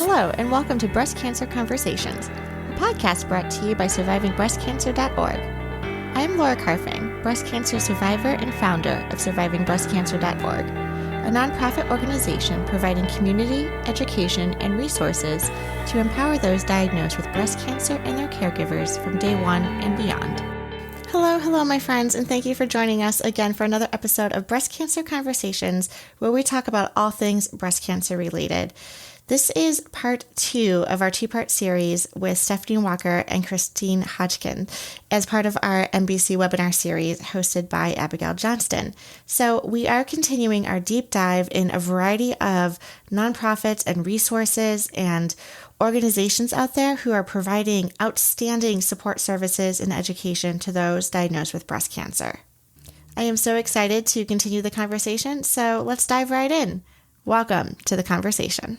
Hello, and welcome to Breast Cancer Conversations, a podcast brought to you by SurvivingBreastCancer.org. I'm Laura Carfing, breast cancer survivor and founder of SurvivingBreastCancer.org, a nonprofit organization providing community, education, and resources to empower those diagnosed with breast cancer and their caregivers from day one and beyond. Hello, my friends, and thank you for joining us again for another episode of Breast Cancer Conversations, where we talk about all things breast cancer related. This is part 2 of our 2-part series with Stephanie Walker and Christine Hodgdon as part of our NBC webinar series hosted by Abigail Johnston. So we are continuing our deep dive in a variety of nonprofits and resources and organizations out there who are providing outstanding support services and education to those diagnosed with breast cancer. I am so excited to continue the conversation, so let's dive right in. Welcome to the conversation.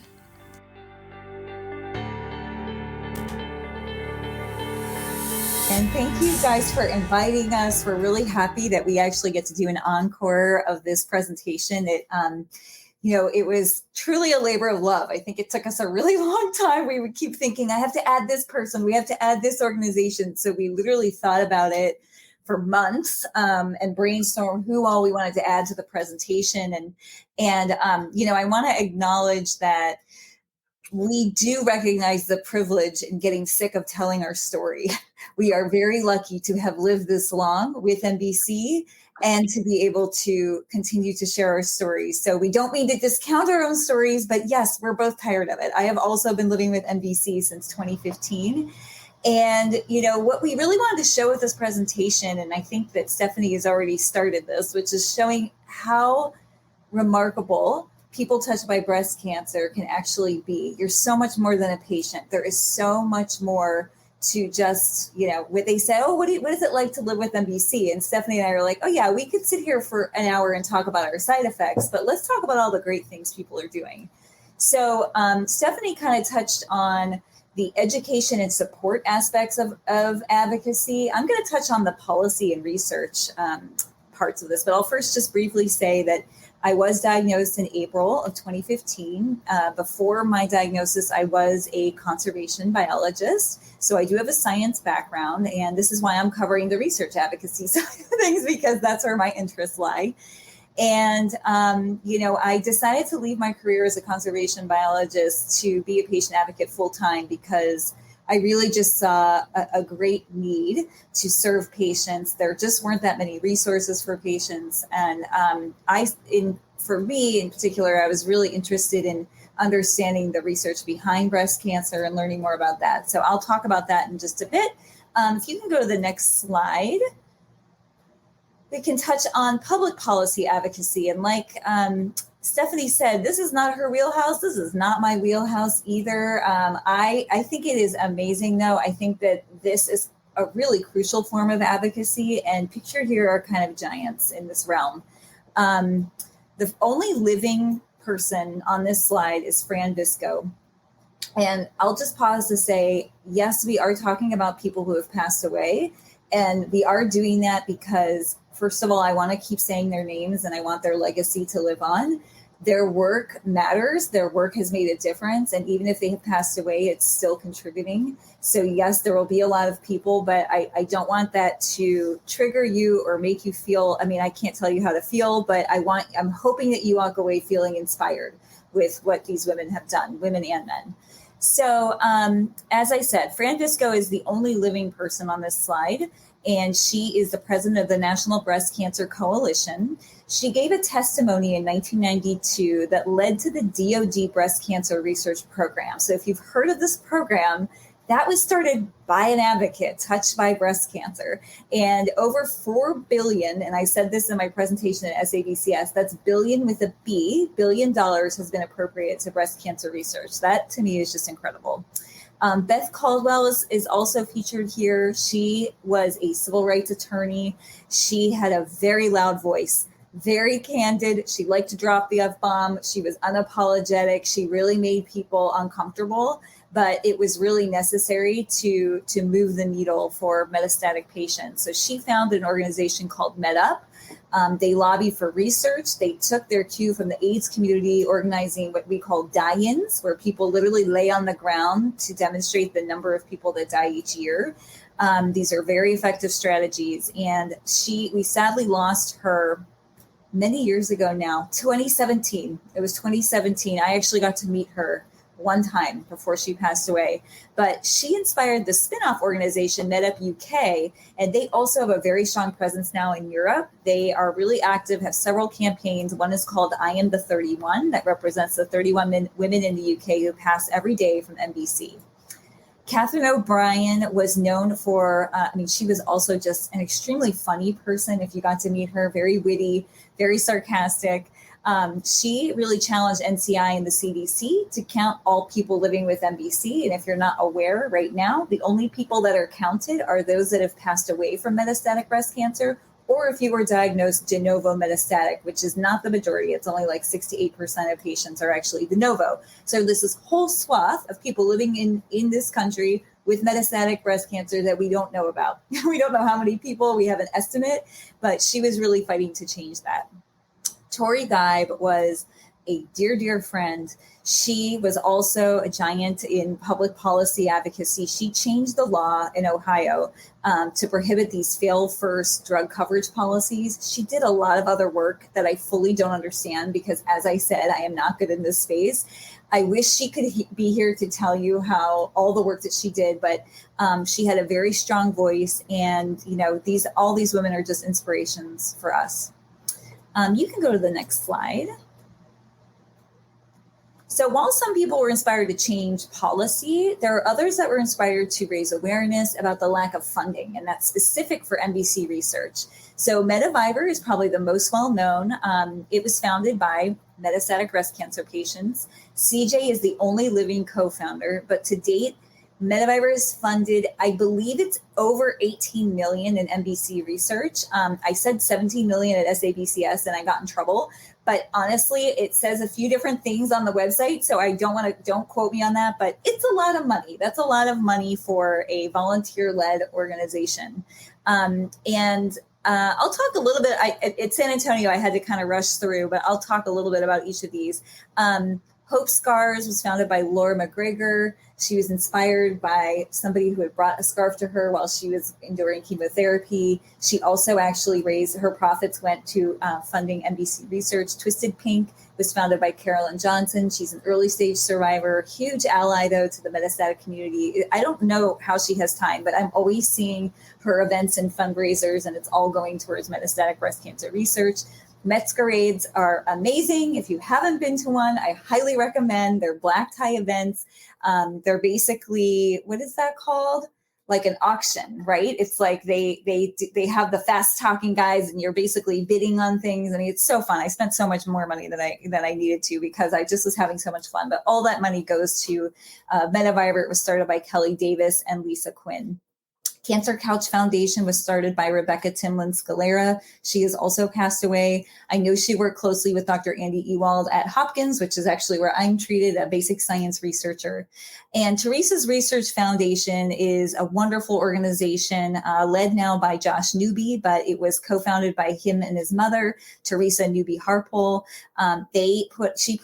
And thank you guys for inviting us. We're really happy that we actually get to do an encore of this presentation. It was truly a labor of love. I think it took us a really long time. We would keep thinking, I have to add this person. We have to add this organization. So we literally thought about it for months and brainstormed who all we wanted to add to the presentation. And I want to acknowledge that we do recognize the privilege in getting sick of telling our story. We are very lucky to have lived this long with NBC and to be able to continue to share our stories. So we don't mean to discount our own stories, but yes, we're both tired of it. I have also been living with NBC since 2015. And, what we really wanted to show with this presentation, and I think that Stephanie has already started this, which is showing how remarkable people touched by breast cancer can actually be. You're so much more than a patient. There is so much more to just, what they say, what is it like to live with NBC? And Stephanie and I are like, oh yeah, we could sit here for an hour and talk about our side effects, but let's talk about all the great things people are doing. So Stephanie kind of touched on the education and support aspects of advocacy. I'm going to touch on the policy and research parts of this, but I'll first just briefly say that I was diagnosed in April of 2015. Before my diagnosis, I was a conservation biologist. So I do have a science background, and this is why I'm covering the research advocacy side of things, because that's where my interests lie. And, I decided to leave my career as a conservation biologist to be a patient advocate full time because I really just saw a great need to serve patients. There just weren't that many resources for patients. And for me in particular, I was really interested in understanding the research behind breast cancer and learning more about that. So I'll talk about that in just a bit. If you can go to the next slide, we can touch on public policy advocacy. And like Stephanie said, this is not her wheelhouse. This is not my wheelhouse either. I think it is amazing, though. I think that this is a really crucial form of advocacy. And pictured here are kind of giants in this realm. The only living person on this slide is Fran Visco. And I'll just pause to say, yes, we are talking about people who have passed away. And we are doing that because, first of all, I want to keep saying their names and I want their legacy to live on. Their work matters. Their work has made a difference. And even if they have passed away, it's still contributing. So yes, there will be a lot of people, but I don't want that to trigger you or make you feel, I can't tell you how to feel, but I'm hoping that you walk away feeling inspired with what these women have done, women and men. So as I said, Fran Visco is the only living person on this slide. And she is the president of the National Breast Cancer Coalition. She gave a testimony in 1992 that led to the DoD Breast Cancer Research Program. So if you've heard of this program, that was started by an advocate touched by breast cancer. And over $4 billion, and I said this in my presentation at SABCS, that's billion with a B, $1 billion has been appropriated to breast cancer research. That to me is just incredible. Beth Caldwell is also featured here. She was a civil rights attorney. She had a very loud voice, very candid. She liked to drop the F-bomb. She was unapologetic. She really made people uncomfortable, but it was really necessary to move the needle for metastatic patients. So she founded an organization called MedUp. They lobby for research. They took their cue from the AIDS community, organizing what we call die-ins, where people literally lay on the ground to demonstrate the number of people that die each year. These are very effective strategies. And we sadly lost her many years ago now, 2017. It was 2017. I actually got to meet her one time before she passed away. But she inspired the spin-off organization MedUp UK, and they also have a very strong presence now in Europe. They are really active, have several campaigns. One is called I Am the 31, that represents the 31 women in the UK who pass every day from MBC. Catherine O'Brien was known for, she was also just an extremely funny person. If you got to meet her, very witty, very sarcastic. She really challenged NCI and the CDC to count all people living with MBC. And if you're not aware right now, the only people that are counted are those that have passed away from metastatic breast cancer, or if you were diagnosed de novo metastatic, which is not the majority. It's only like 68% of patients are actually de novo. So this is whole swath of people living in this country with metastatic breast cancer that we don't know about. We don't know how many people, we have an estimate, but she was really fighting to change that. Tori Geib was a dear, dear friend. She was also a giant in public policy advocacy. She changed the law in Ohio to prohibit these fail first drug coverage policies. She did a lot of other work that I fully don't understand because, as I said, I am not good in this space. I wish she could be here to tell you how all the work that she did, but she had a very strong voice, and all these women are just inspirations for us. You can go to the next slide. So while some people were inspired to change policy, there are others that were inspired to raise awareness about the lack of funding, and that's specific for MBC research. So MetaViber is probably the most well-known. It was founded by metastatic breast cancer patients. CJ is the only living co-founder, but to date, MetaViber is funded, I believe it's over 18 million in MBC research. I said 17 million at SABCS and I got in trouble. But honestly, it says a few different things on the website. So I don't quote me on that, but it's a lot of money. That's a lot of money for a volunteer-led organization. I'll talk a little bit, at San Antonio, I had to kind of rush through, but I'll talk a little bit about each of these. Hope Scars was founded by Laura McGregor. She was inspired by somebody who had brought a scarf to her while she was enduring chemotherapy. She also actually her profits went to funding NBC research. Twisted Pink was founded by Carolyn Johnson. She's an early stage survivor, huge ally though to the metastatic community. I don't know how she has time, but I'm always seeing her events and fundraisers, and it's all going towards metastatic breast cancer research. Metzgerades are amazing. If you haven't been to one, I highly recommend. They're black tie events. They're basically, what is that called? Like an auction, right? It's like they have the fast talking guys, and you're basically bidding on things. I mean, it's so fun. I spent so much more money than I needed to because I just was having so much fun. But all that money goes to MetaViber. It was started by Kelly Davis and Lisa Quinn. Cancer Couch Foundation was started by Rebecca Timlin Scalera. She has also passed away. I know she worked closely with Dr. Andy Ewald at Hopkins, which is actually where I'm treated, a basic science researcher. And Teresa's Research Foundation is a wonderful organization led now by Josh Newby, but it was co-founded by him and his mother, Teresa Newby Harpole. She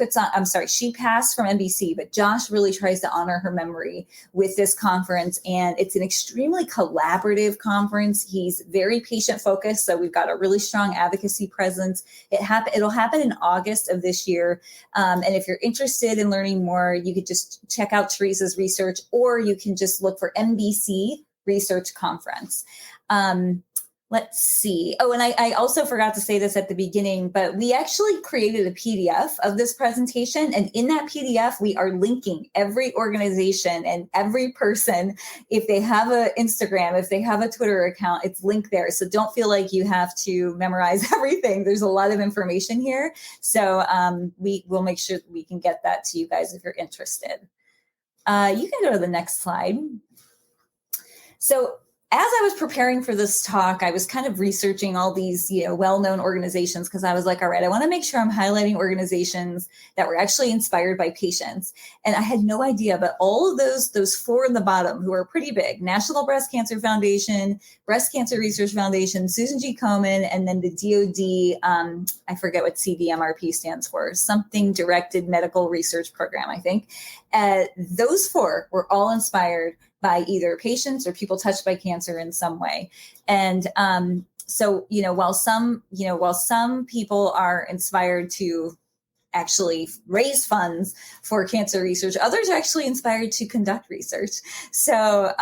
passed from NBC, but Josh really tries to honor her memory with this conference. And it's an extremely collaborative conference. He's very patient focused. So we've got a really strong advocacy presence. It'll happen in August of this year. And if you're interested in learning more, you could just check out Teresa's research, or you can just look for NBC Research Conference. Let's see. Oh, and I also forgot to say this at the beginning, but we actually created a PDF of this presentation. And in that PDF, we are linking every organization and every person. If they have an Instagram, if they have a Twitter account, it's linked there. So don't feel like you have to memorize everything. There's a lot of information here. So we will make sure that we can get that to you guys if you're interested. You can go to the next slide. So as I was preparing for this talk, I was kind of researching all these, well-known organizations, because I was like, all right, I want to make sure I'm highlighting organizations that were actually inspired by patients. And I had no idea, but all of those four in the bottom, who are pretty big: National Breast Cancer Foundation, Breast Cancer Research Foundation, Susan G. Komen, and then the DoD, I forget what CDMRP stands for, something Directed Medical Research Program, I think. Those four were all inspired by either patients or people touched by cancer in some way. And so, while some people are inspired to actually raise funds for cancer research, others are actually inspired to conduct research. So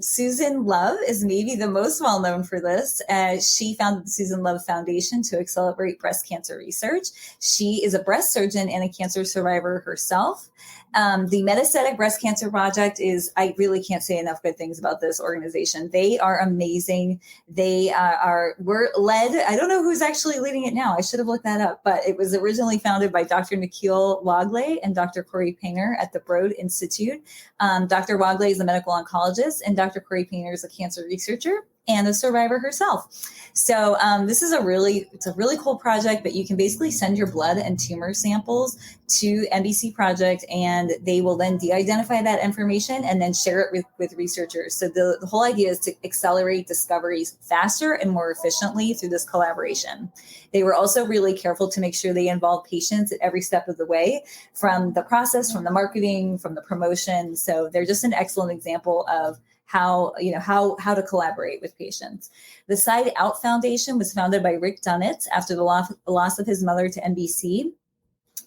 Susan Love is maybe the most well-known for this. She founded the Susan Love Foundation to accelerate breast cancer research. She is a breast surgeon and a cancer survivor herself. The Metastatic Breast Cancer Project I really can't say enough good things about this organization. They are amazing. We're led, I don't know who's actually leading it now. I should have looked that up, but it was originally founded by Dr. Nikhil Wagle and Dr. Corey Painter at the Broad Institute. Dr. Wagle is a medical oncologist, and Dr. Corey Painter is a cancer researcher and a survivor herself. So this is it's a really cool project, but you can basically send your blood and tumor samples to NBC Project, and they will then de-identify that information and then share it with researchers. So the whole idea is to accelerate discoveries faster and more efficiently through this collaboration. They were also really careful to make sure they involve patients at every step of the way, from the process, from the marketing, from the promotion. So they're just an excellent example of how to collaborate with patients. The Side Out Foundation was founded by Rick Dunnett after the loss of his mother to NBC.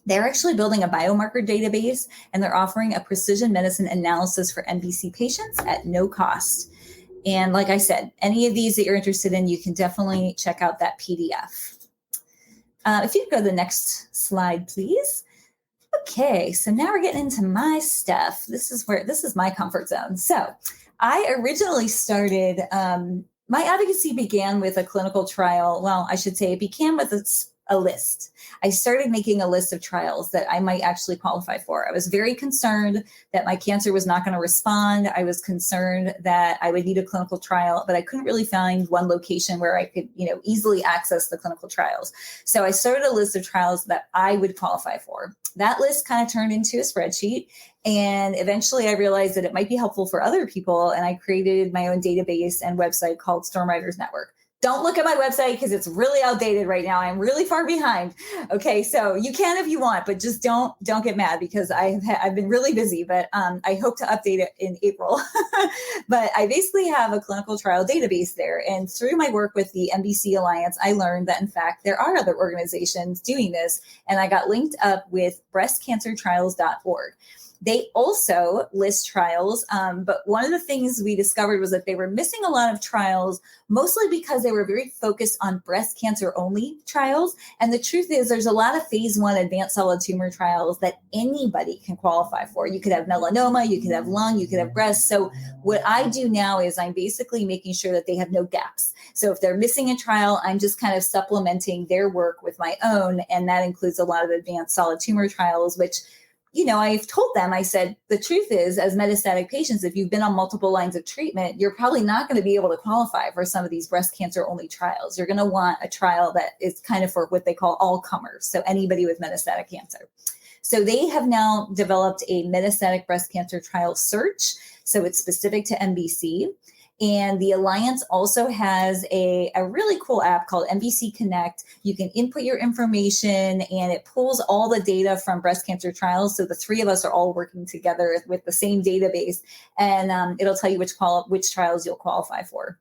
They're actually building a biomarker database, and they're offering a precision medicine analysis for NBC patients at no cost. And like I said, any of these that you're interested in, you can definitely check out that PDF. If you could go to the next slide, please. Okay, so now we're getting into my stuff. This is my comfort zone. So I originally started, my advocacy began with a clinical trial. Well, I should say it began with a list. I started making a list of trials that I might actually qualify for. I was very concerned that my cancer was not going to respond. I was concerned that I would need a clinical trial, but I couldn't really find one location where I could, easily access the clinical trials. So I started a list of trials that I would qualify for. That list kind of turned into a spreadsheet. And eventually I realized that it might be helpful for other people. And I created my own database and website called Storm Riders Network. Don't look at my website because it's really outdated right now. I'm really far behind. Okay, so you can if you want, but just don't get mad because I've been really busy. But I hope to update it in April. But I basically have a clinical trial database there, and through my work with the NBC Alliance, I learned that in fact there are other organizations doing this, and I got linked up with breastcancertrials.org. They also list trials, but one of the things we discovered was that they were missing a lot of trials, mostly because they were very focused on breast cancer only trials. And the truth is there's a lot of phase 1 advanced solid tumor trials that anybody can qualify for. You could have melanoma, you could have lung, you could have breast. So what I do now is I'm basically making sure that they have no gaps. So if they're missing a trial, I'm just kind of supplementing their work with my own. And that includes a lot of advanced solid tumor trials, which I've told them, I said, the truth is, as metastatic patients, if you've been on multiple lines of treatment, you're probably not going to be able to qualify for some of these breast cancer only trials. You're going to want a trial that is kind of for what they call all comers. So anybody with metastatic cancer. So they have now developed a metastatic breast cancer trial search. So it's specific to NBC. And the Alliance also has a really cool app called NBC Connect. You can input your information and it pulls all the data from breast cancer trials. So the three of us are all working together with the same database, and it'll tell you which trials you'll qualify for.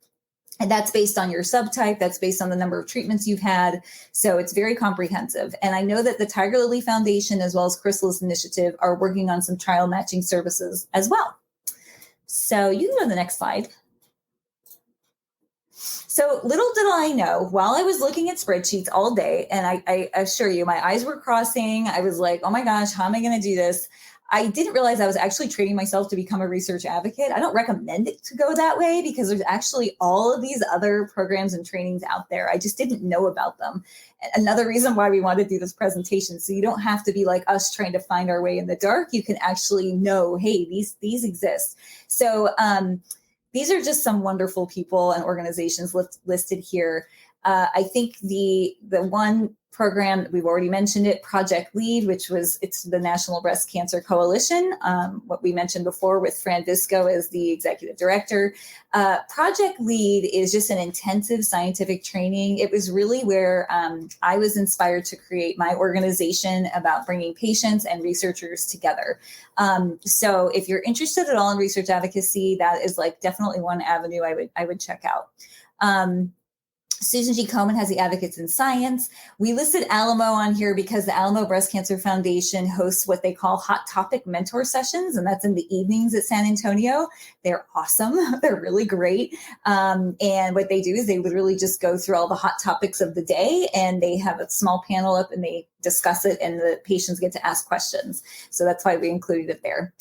And that's based on your subtype. That's based on the number of treatments you've had. So it's very comprehensive. And I know that the Tiger Lily Foundation, as well as Chrysalis Initiative, are working on some trial matching services as well. So you can go to the next slide. So little did I know, while I was looking at spreadsheets all day, and I assure you, my eyes were crossing. I was like, oh my gosh, how am I going to do this? I didn't realize I was actually training myself to become a research advocate. I don't recommend it to go that way because there's actually all of these other programs and trainings out there. I just didn't know about them. Another reason why we want to do this presentation, so you don't have to be like us trying to find our way in the dark. You can actually know, hey, these exist. So these are just some wonderful people and organizations listed here. I think the one program that we've already mentioned it, Project LEAD, it's the National Breast Cancer Coalition. What we mentioned before with Fran Visco as the executive director. Project LEAD is just an intensive scientific training. It was really where I was inspired to create my organization about bringing patients and researchers together. So if you're interested at all in research advocacy, that is like definitely one avenue I would check out. Susan G. Komen has the Advocates in Science. We listed Alamo on here because the Alamo Breast Cancer Foundation hosts what they call hot topic mentor sessions, and that's in the evenings at San Antonio. They're awesome. They're really great. And what they do is they literally just go through all the hot topics of the day, and they have a small panel up and they discuss it, and the patients get to ask questions. So that's why we included it there.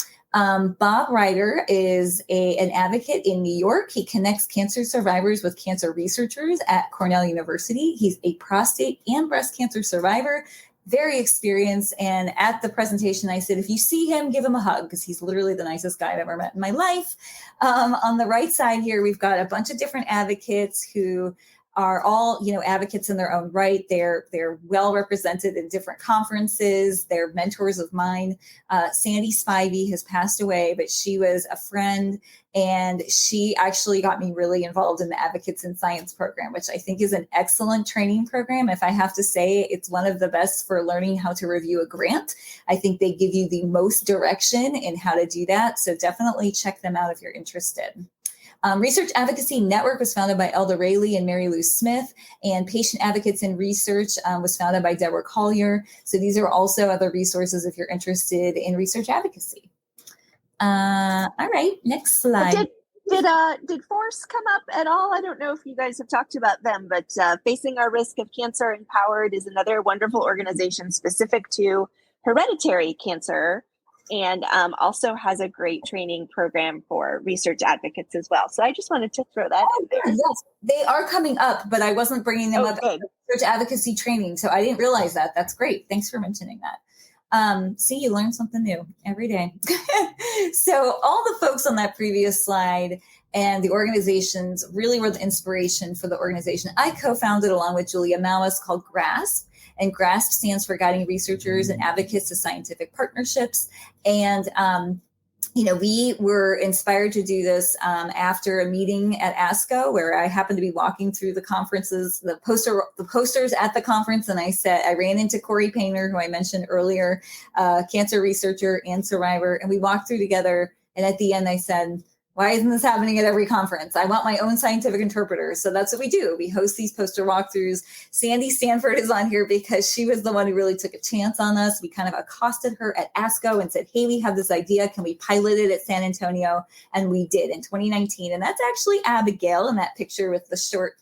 Bob Ryder is an advocate in New York. He connects cancer survivors with cancer researchers at Cornell University. He's a prostate and breast cancer survivor, very experienced. And at the presentation, I said, if you see him, give him a hug, because he's literally the nicest guy I've ever met in my life. On the right side here, we've got a bunch of different advocates who are all, advocates in their own right. They're well represented in different conferences. They're mentors of mine. Sandy Spivey has passed away, but she was a friend, and she actually got me really involved in the Advocates in Science program, which I think is an excellent training program. If I have to say, it's one of the best for learning how to review a grant. I think they give you the most direction in how to do that. So definitely check them out if you're interested. Research Advocacy Network was founded by Elda Rayleigh and Mary Lou Smith, and Patient Advocates in Research was founded by Deborah Collier. So these are also other resources if you're interested in research advocacy. All right, next slide. Did FORCE come up at all? I don't know if you guys have talked about them, but Facing Our Risk of Cancer Empowered is another wonderful organization specific to hereditary cancer, and also has a great training program for research advocates as well. So I just wanted to throw that in there. Yes, they are coming up, but I wasn't bringing them up at research advocacy training, so I didn't realize that. That's great. Thanks for mentioning that. See, you learn something new every day. So all the folks on that previous slide and the organizations really were the inspiration for the organization I co-founded along with Julia Mauas, called GRASP. And GRASP stands for Guiding Researchers and Advocates to Scientific Partnerships. And, we were inspired to do this after a meeting at ASCO, where I happened to be walking through the conferences, the posters at the conference. And I ran into Corey Painter, who I mentioned earlier, cancer researcher and survivor. And we walked through together. And at the end, I said, why isn't this happening at every conference? I want my own scientific interpreter. So that's what we do. We host these poster walkthroughs. Sandy Stanford is on here because she was the one who really took a chance on us. We kind of accosted her at ASCO and said, hey, we have this idea. Can we pilot it at San Antonio? And we did in 2019. And that's actually Abigail in that picture with the short,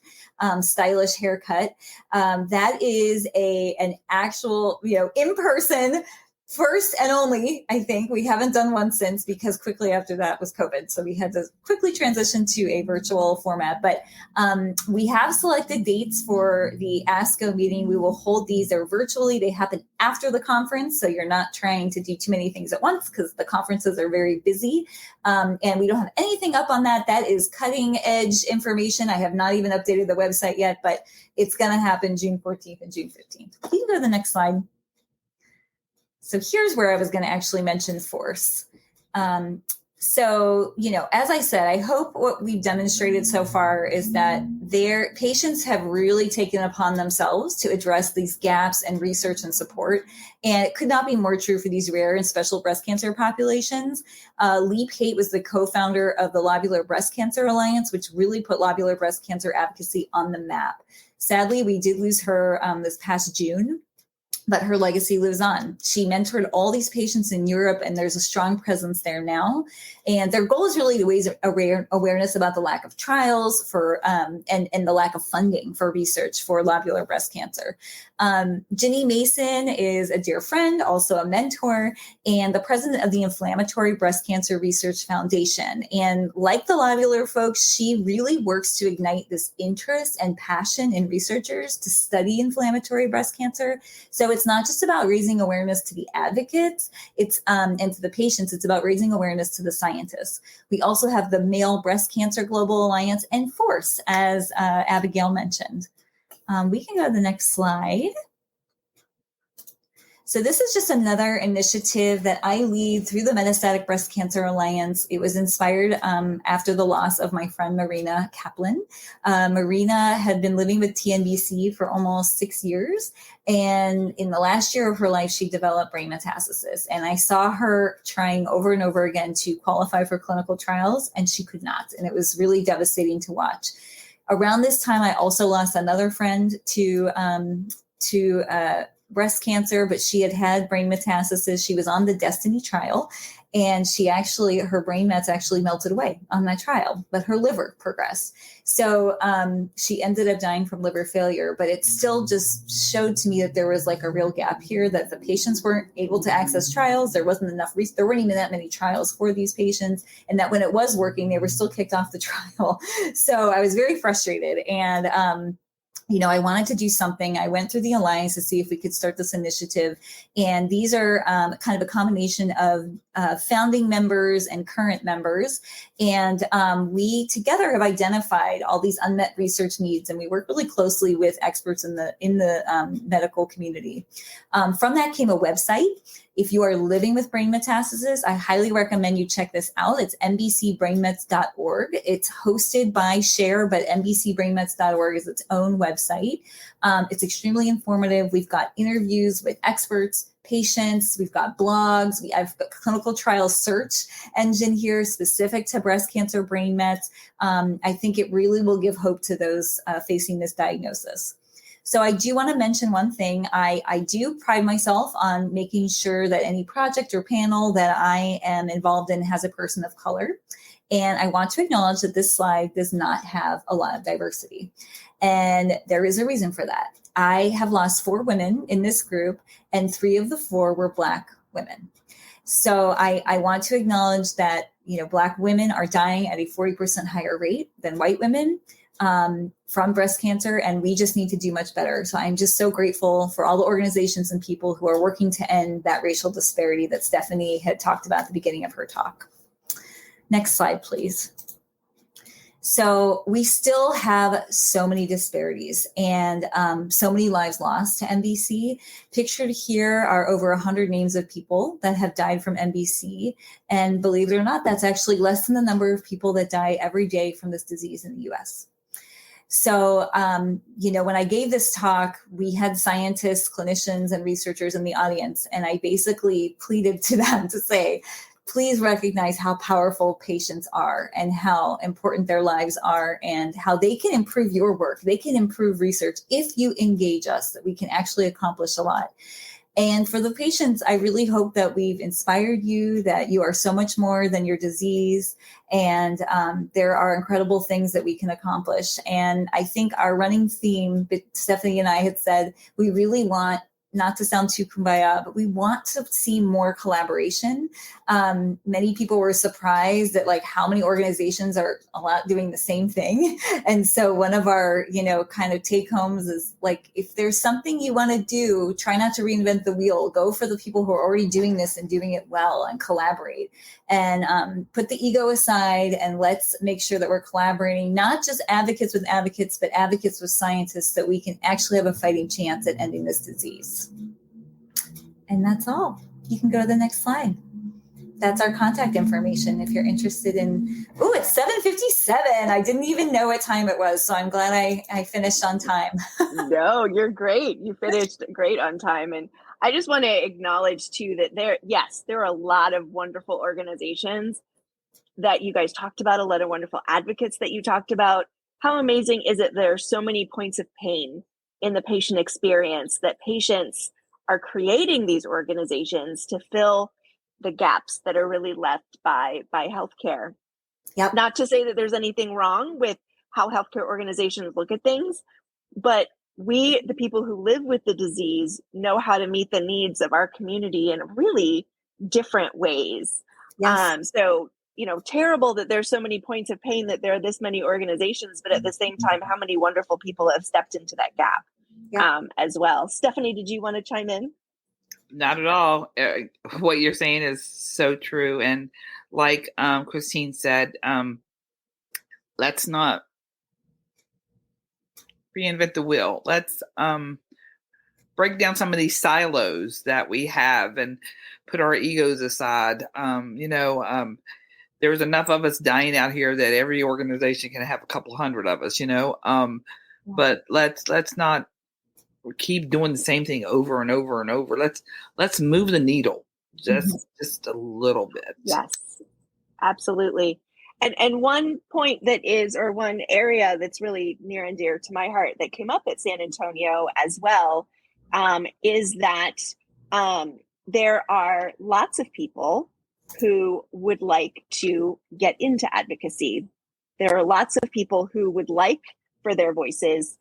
stylish haircut. That is an actual, in-person first and only, I think. We haven't done one since, because quickly after that was COVID. So we had to quickly transition to a virtual format. But we have selected dates for the ASCO meeting. We will hold these. They're virtually. They happen after the conference. So you're not trying to do too many things at once, because the conferences are very busy. And we don't have anything up on that. That is cutting edge information. I have not even updated the website yet, but it's going to happen June 14th and June 15th. You can go to the next slide. So here's where I was going to actually mention FORCE. So, as I said, I hope what we've demonstrated so far is that their patients have really taken it upon themselves to address these gaps in research and support. And it could not be more true for these rare and special breast cancer populations. Lee Pate was the co-founder of the Lobular Breast Cancer Alliance, which really put lobular breast cancer advocacy on the map. Sadly, we did lose her this past June, but her legacy lives on. She mentored all these patients in Europe, and there's a strong presence there now. And their goal is really to raise awareness about the lack of trials for and the lack of funding for research for lobular breast cancer. Ginny Mason is a dear friend, also a mentor, and the president of the Inflammatory Breast Cancer Research Foundation. And like the lobular folks, she really works to ignite this interest and passion in researchers to study inflammatory breast cancer. So it's not just about raising awareness to the advocates, and to the patients. It's about raising awareness to the scientists. We also have the Male Breast Cancer Global Alliance and FORCE, as Abigail mentioned. We can go to the next slide. So this is just another initiative that I lead through the Metastatic Breast Cancer Alliance. It was inspired after the loss of my friend Marina Kaplan. Marina had been living with TNBC for almost 6 years. And in the last year of her life, she developed brain metastasis. And I saw her trying over and over again to qualify for clinical trials, and she could not. And it was really devastating to watch. Around this time, I also lost another friend to breast cancer, but she had brain metastasis. She was on the Destiny trial, and her brain mets actually melted away on that trial, but her liver progressed. So she ended up dying from liver failure, but it still just showed to me that there was like a real gap here, that the patients weren't able to access trials. There wasn't enough, there weren't even that many trials for these patients. And that when it was working, they were still kicked off the trial. So I was very frustrated. And, I wanted to do something. I went through the Alliance to see if we could start this initiative. And these are kind of a combination of founding members and current members. And we together have identified all these unmet research needs. And we work really closely with experts in the medical community. From that came a website. If you are living with brain metastasis, I highly recommend you check this out. It's nbcbrainmets.org. It's hosted by Share, but nbcbrainmets.org is its own website. It's extremely informative. We've got interviews with experts, patients. We've got blogs. I've got clinical trial search engine here specific to breast cancer brain mets. I think it really will give hope to those facing this diagnosis. So I do want to mention one thing. I do pride myself on making sure that any project or panel that I am involved in has a person of color. And I want to acknowledge that this slide does not have a lot of diversity. And there is a reason for that. I have lost 4 women in this group, and 3 of the 4 were Black women. So I want to acknowledge that, Black women are dying at a 40% higher rate than white women from breast cancer, and we just need to do much better. So I'm just so grateful for all the organizations and people who are working to end that racial disparity that Stephanie had talked about at the beginning of her talk. Next slide, please. So we still have so many disparities and so many lives lost to MBC. Pictured here are over 100 names of people that have died from MBC. And believe it or not, that's actually less than the number of people that die every day from this disease in the US. So, when I gave this talk, we had scientists, clinicians, and researchers in the audience. And I basically pleaded to them to say, please recognize how powerful patients are and how important their lives are and how they can improve your work. They can improve research if you engage us, that we can actually accomplish a lot. And for the patients, I really hope that we've inspired you, that you are so much more than your disease. And there are incredible things that we can accomplish. And I think our running theme, Stephanie and I had said, we really want, not to sound too kumbaya, but we want to see more collaboration. Many people were surprised at how many organizations are a lot doing the same thing. And so one of our, kind of take homes is if there's something you want to do, try not to reinvent the wheel. Go for the people who are already doing this and doing it well, and collaborate. And put the ego aside, and let's make sure that we're collaborating, not just advocates with advocates, but advocates with scientists, so we can actually have a fighting chance at ending this disease. And that's all. You can go to the next slide. That's our contact information if you're interested in. Oh, it's 7:57. I didn't even know what time it was, so I'm glad I finished on time. No, you're great. You finished great on time. And I just want to acknowledge too that there are a lot of wonderful organizations that you guys talked about, a lot of wonderful advocates that you talked about. How amazing is it there are so many points of pain in the patient experience, that patients are creating these organizations to fill the gaps that are really left by healthcare. Yep. Not to say that there's anything wrong with how healthcare organizations look at things, but we, the people who live with the disease, know how to meet the needs of our community in really different ways. Yes. So, terrible that there's so many points of pain, that there are this many organizations, but at the same time, how many wonderful people have stepped into that gap. as well. Stephanie, did you want to chime in? Not at all. What you're saying is so true. And like Christine said, let's not reinvent the wheel. Let's break down some of these silos that we have and put our egos aside. There's enough of us dying out here that every organization can have a couple hundred of us, but let's not keep doing the same thing over and over and over. Let's move the needle just a little bit. Yes, absolutely. And one point that is, or one area that's really near and dear to my heart that came up at San Antonio as well, is that there are lots of people who would like to get into advocacy. There are lots of people who would like for their voices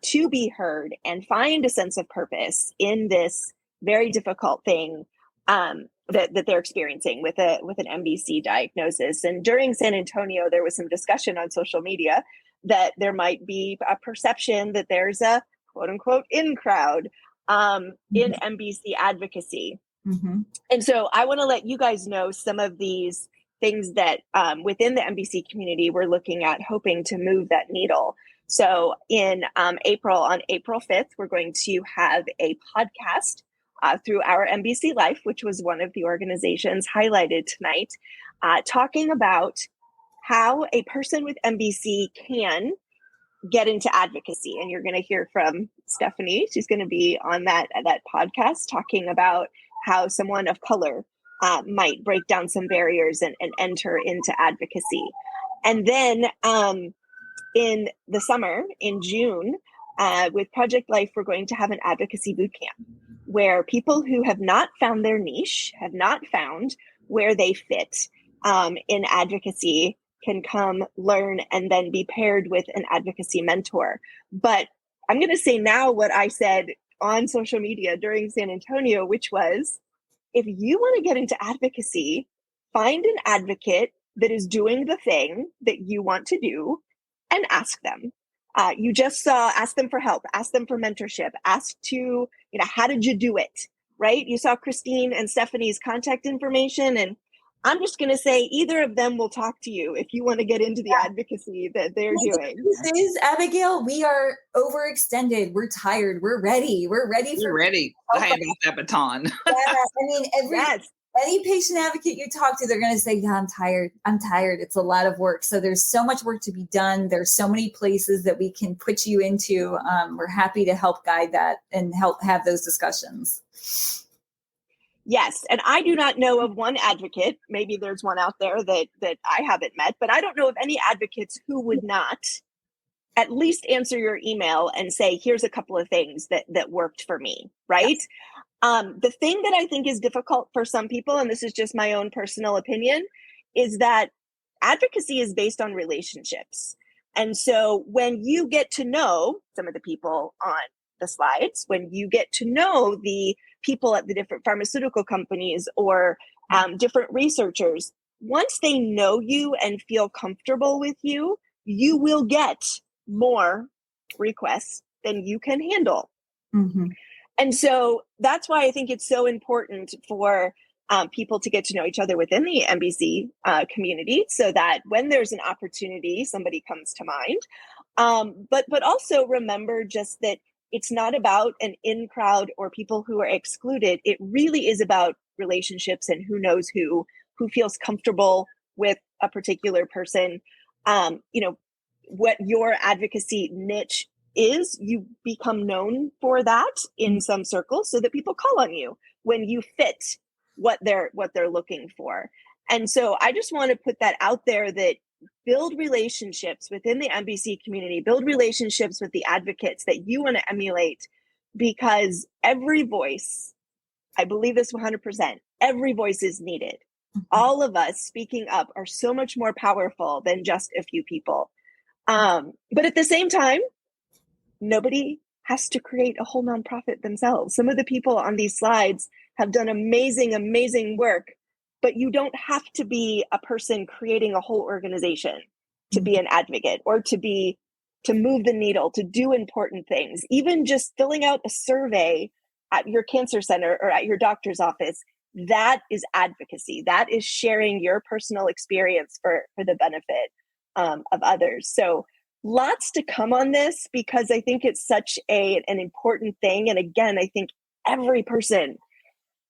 to be heard and find a sense of purpose in this very difficult thing that they're experiencing with an MBC diagnosis. And during San Antonio, there was some discussion on social media that there might be a perception that there's a quote unquote in crowd in MBC advocacy. Mm-hmm. And so I want to let you guys know some of these things that within the MBC community we're looking at, hoping to move that needle. So in April, on April 5th, we're going to have a podcast through our MBC Life, which was one of the organizations highlighted tonight, talking about how a person with MBC can get into advocacy. And you're going to hear from Stephanie. She's going to be on that podcast talking about how someone of color might break down some barriers and enter into advocacy. And then in the summer, in June, with Project Life, we're going to have an advocacy boot camp where people who have not found their niche, have not found where they fit in advocacy, can come learn and then be paired with an advocacy mentor. But I'm going to say now what I said on social media during San Antonio, which was, if you want to get into advocacy, find an advocate that is doing the thing that you want to do and ask them. You just saw, ask them for help, ask them for mentorship, ask to, how did you do it, right? You saw Christine and Stephanie's contact information, and I'm just going to say either of them will talk to you if you want to get into the advocacy that they're doing. This is Abigail. We are overextended. We're tired. We're ready. We're ready. We're ready. I have that baton. Yeah, I mean, any patient advocate you talk to, they're going to say, yeah, I'm tired. I'm tired. It's a lot of work. So there's so much work to be done. There's so many places that we can put you into. We're happy to help guide that and help have those discussions. Yes. And I do not know of one advocate, maybe there's one out there that I haven't met, but I don't know of any advocates who would not at least answer your email and say, here's a couple of things that worked for me, right? Yes. The thing that I think is difficult for some people, and this is just my own personal opinion, is that advocacy is based on relationships. And so when you get to know some of the people on the slides, when you get to know the people at the different pharmaceutical companies or different researchers, once they know you and feel comfortable with you, you will get more requests than you can handle. Mm-hmm. And so that's why I think it's so important for people to get to know each other within the MBC community, so that when there's an opportunity, somebody comes to mind. But also remember just that it's not about an in crowd or people who are excluded. It really is about relationships and who knows who feels comfortable with a particular person. What your advocacy niche is, you become known for that in some circles so that people call on you when you fit what they're looking for. And so I just want to put that out there, that build relationships within the MBC community, build relationships with the advocates that you want to emulate, because every voice, I believe this 100%, every voice is needed. Mm-hmm. All of us speaking up are so much more powerful than just a few people. But at the same time, nobody has to create a whole nonprofit themselves. Some of the people on these slides have done amazing, amazing work, but you don't have to be a person creating a whole organization to be an advocate or to be to move the needle, to do important things, even just filling out a survey at your cancer center or at your doctor's office, that is advocacy. That is sharing your personal experience for the benefit of others. So lots to come on this, because I think it's such an important thing. And again, I think every person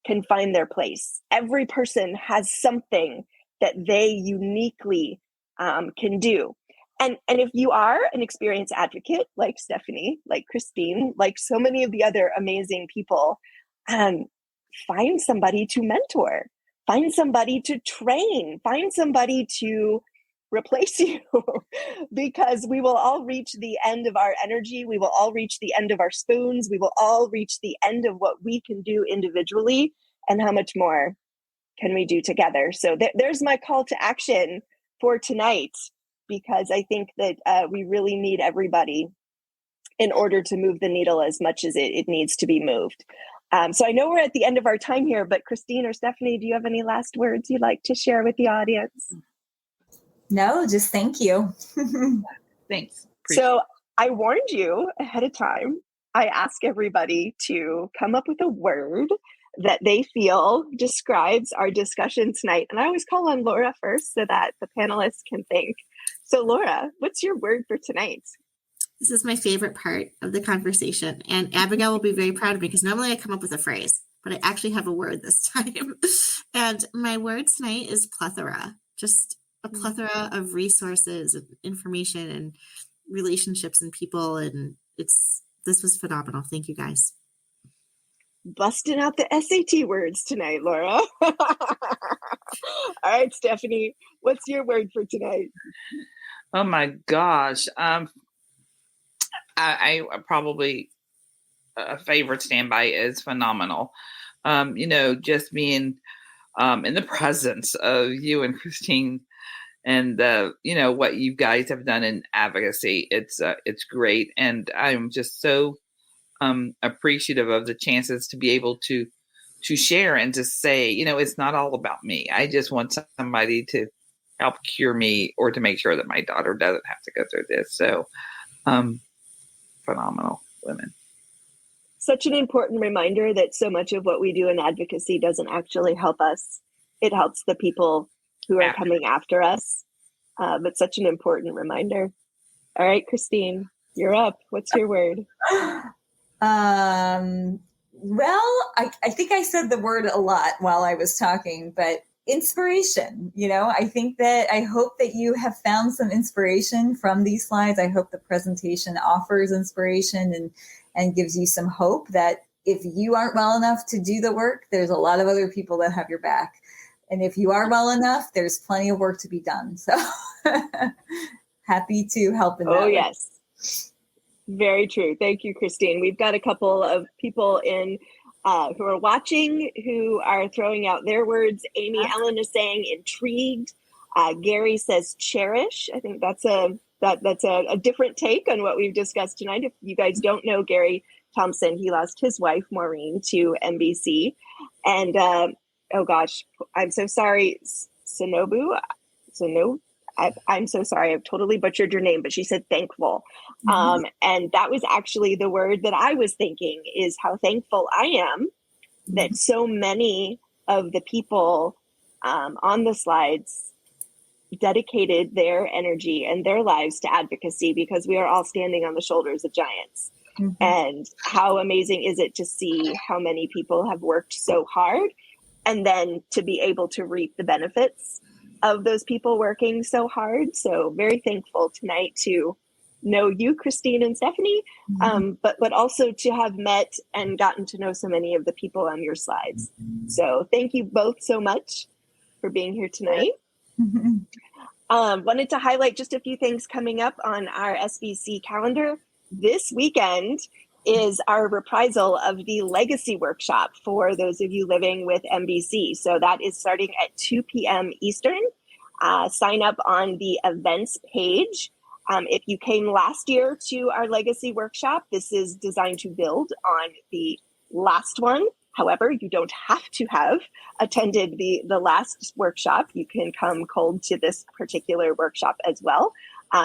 can find their place. Every person has something that they uniquely can do. And if you are an experienced advocate like Stephanie, like Christine, like so many of the other amazing people, find somebody to mentor, find somebody to train, find somebody to replace you, because we will all reach the end of our energy. We will all reach the end of our spoons. We will all reach the end of what we can do individually, and how much more can we do together. So there's my call to action for tonight, because I think that we really need everybody in order to move the needle as much as it needs to be moved. So I know we're at the end of our time here, but Christine or Stephanie, do you have any last words you'd like to share with the audience? No, just thank you. Thanks. So I warned you ahead of time. I ask everybody to come up with a word that they feel describes our discussion tonight. And I always call on Laura first so that the panelists can think. So Laura, what's your word for tonight? This is my favorite part of the conversation. And Abigail will be very proud of me, because normally I come up with a phrase, but I actually have a word this time. And my word tonight is plethora. Just a plethora of resources and information and relationships and people. And this was phenomenal. Thank you guys. Busting out the SAT words tonight, Laura. All right, Stephanie, what's your word for tonight? Oh my gosh. I probably a favorite standby is phenomenal. Just being in the presence of you and Christine, and what you guys have done in advocacy. It's great, and I'm just so appreciative of the chances to be able to share and to say, it's not all about me. I just want somebody to help cure me, or to make sure that my daughter doesn't have to go through this. So, phenomenal women. Such an important reminder that so much of what we do in advocacy doesn't actually help us. It helps the people who are coming after us. But such an important reminder. All right, Christine, you're up. What's your word? Well, I think I said the word a lot while I was talking, but inspiration. I hope that you have found some inspiration from these slides. I hope the presentation offers inspiration and gives you some hope that if you aren't well enough to do the work, there's a lot of other people that have your back. And if you are well enough, there's plenty of work to be done. So happy to help in that. Oh, yes. Very true. Thank you, Christine. We've got a couple of people in who are watching, who are throwing out their words. Amy Ellen is saying intrigued. Gary says cherish. I think that's a different take on what we've discussed tonight. If you guys don't know Gary Thompson, he lost his wife, Maureen, to MBC. And oh gosh, I'm so sorry, Sonobu. I'm so sorry. I've totally butchered your name, but she said thankful. Mm-hmm. And that was actually the word that I was thinking, is how thankful I am that so many of the people on the slides dedicated their energy and their lives to advocacy, because we are all standing on the shoulders of giants. Mm-hmm. And how amazing is it to see how many people have worked so hard, and then to be able to reap the benefits of those people working so hard. So very thankful tonight to know you, Christine and Stephanie, but also to have met and gotten to know so many of the people on your slides. So thank you both so much for being here tonight. Wanted to highlight just a few things coming up on our SBC calendar. This weekend is our reprisal of the Legacy Workshop for those of you living with MBC. So that is starting at 2 p.m. Eastern. Sign up on the events page. If you came last year to our Legacy Workshop, this is designed to build on the last one. However, you don't have to have attended the last workshop. You can come cold to this particular workshop as well.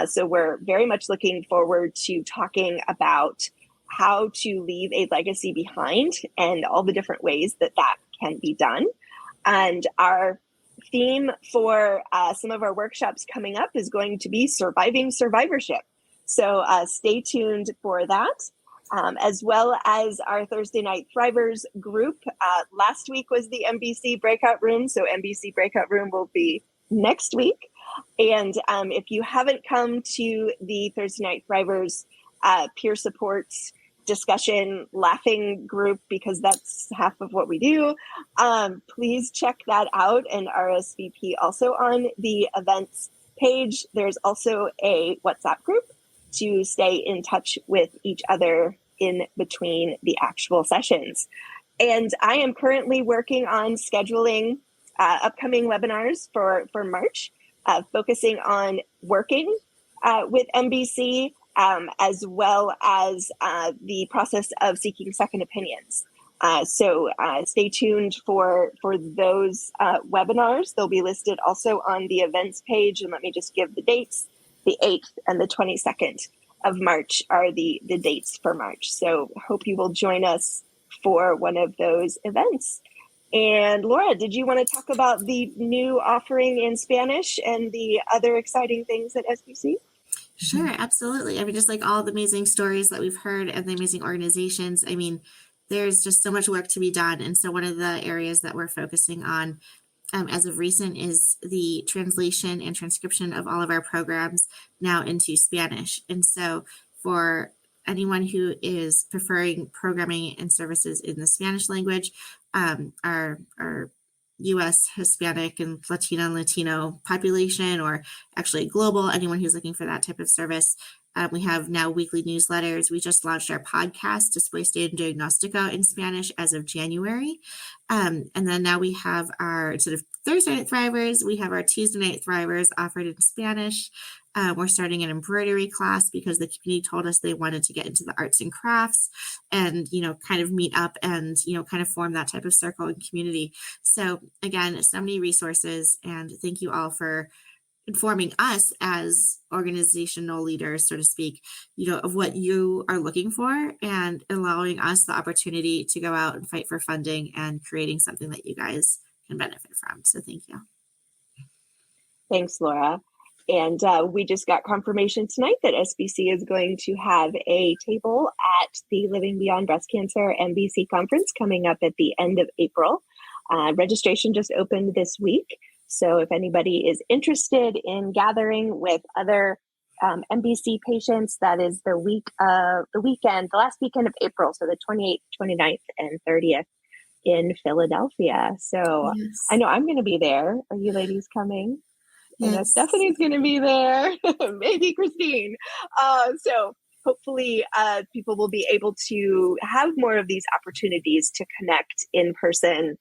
So we're very much looking forward to talking about how to leave a legacy behind and all the different ways that that can be done. And our theme for some of our workshops coming up is going to be surviving survivorship. So stay tuned for that, as well as our Thursday Night Thrivers group. Last week was the MBC breakout room, so MBC breakout room will be next week. And if you haven't come to the Thursday Night Thrivers peer supports discussion laughing group, because that's half of what we do, please check that out and RSVP also on the events page. There's also a WhatsApp group to stay in touch with each other in between the actual sessions. And I am currently working on scheduling upcoming webinars for March, focusing on working with MBC, as well as the process of seeking second opinions. So stay tuned for those webinars. They'll be listed also on the events page. And let me just give the dates. The 8th and the 22nd of March are the dates for March. So hope you will join us for one of those events. And Laura, did you want to talk about the new offering in Spanish and the other exciting things at SBC? Sure, absolutely. I mean, just like all the amazing stories that we've heard and the amazing organizations, I mean, there's just so much work to be done. And so one of the areas that we're focusing on as of recent is the translation and transcription of all of our programs now into Spanish. And so for anyone who is preferring programming and services in the Spanish language, our U.S. Hispanic and Latino population, or actually global, anyone who's looking for that type of service. We have now weekly newsletters. We just launched our podcast, Después de un Diagnóstico, in Spanish as of January. And then now we have our sort of Thursday Night Thrivers. We have our Tuesday Night Thrivers offered in Spanish. We're starting an embroidery class because the community told us they wanted to get into the arts and crafts and, kind of meet up and, kind of form that type of circle and community. So again, so many resources, and thank you all for informing us as organizational leaders, so to speak, of what you are looking for and allowing us the opportunity to go out and fight for funding and creating something that you guys can benefit from. So thank you. Thanks, Laura. And we just got confirmation tonight that SBC is going to have a table at the Living Beyond Breast Cancer MBC conference coming up at the end of April. Registration just opened this week. So if anybody is interested in gathering with other MBC patients, that is the last weekend of April. So the 28th, 29th, and 30th in Philadelphia. So yes. I know I'm going to be there. Are you ladies coming? Yes. I know Stephanie's going to be there. Maybe Christine. So hopefully people will be able to have more of these opportunities to connect in person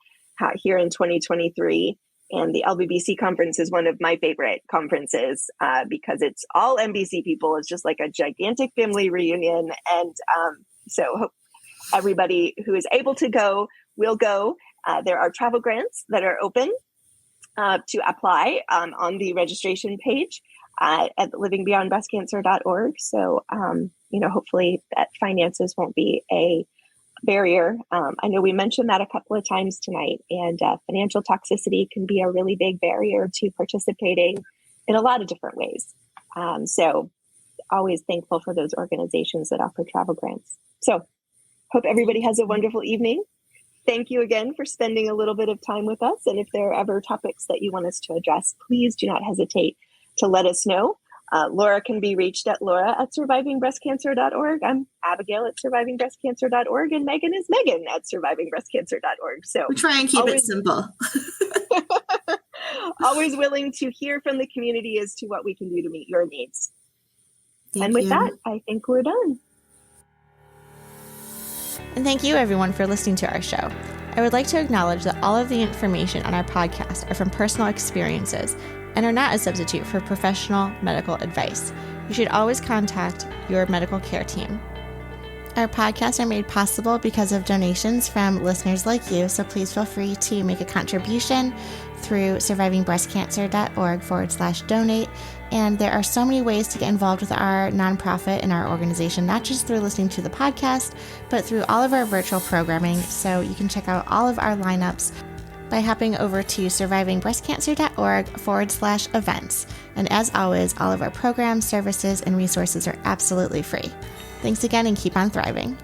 here in 2023. And the LBBC conference is one of my favorite conferences because it's all MBC people. It's just like a gigantic family reunion. And so hope everybody who is able to go will go. There are travel grants that are open to apply on the registration page at livingbeyondbreastcancer.org. So, hopefully that finances won't be a barrier. I know we mentioned that a couple of times tonight, and financial toxicity can be a really big barrier to participating in a lot of different ways. So always thankful for those organizations that offer travel grants. So hope everybody has a wonderful evening. Thank you again for spending a little bit of time with us. And if there are ever topics that you want us to address, please do not hesitate to let us know. Laura can be reached at laura@survivingbreastcancer.org. I'm Abigail at survivingbreastcancer.org, and Megan is Megan at survivingbreastcancer.org. So we try and keep it simple. Always willing to hear from the community as to what we can do to meet your needs. Thank with you. that, I think we're done. And thank you, everyone, for listening to our show. I would like to acknowledge that all of the information on our podcast are from personal experiences and are not a substitute for professional medical advice. You should always contact your medical care team. Our podcasts are made possible because of donations from listeners like you, so please feel free to make a contribution through survivingbreastcancer.org/donate. And there are so many ways to get involved with our nonprofit and our organization, not just through listening to the podcast, but through all of our virtual programming. So you can check out all of our lineups by hopping over to survivingbreastcancer.org/events. And as always, all of our programs, services, and resources are absolutely free. Thanks again and keep on thriving.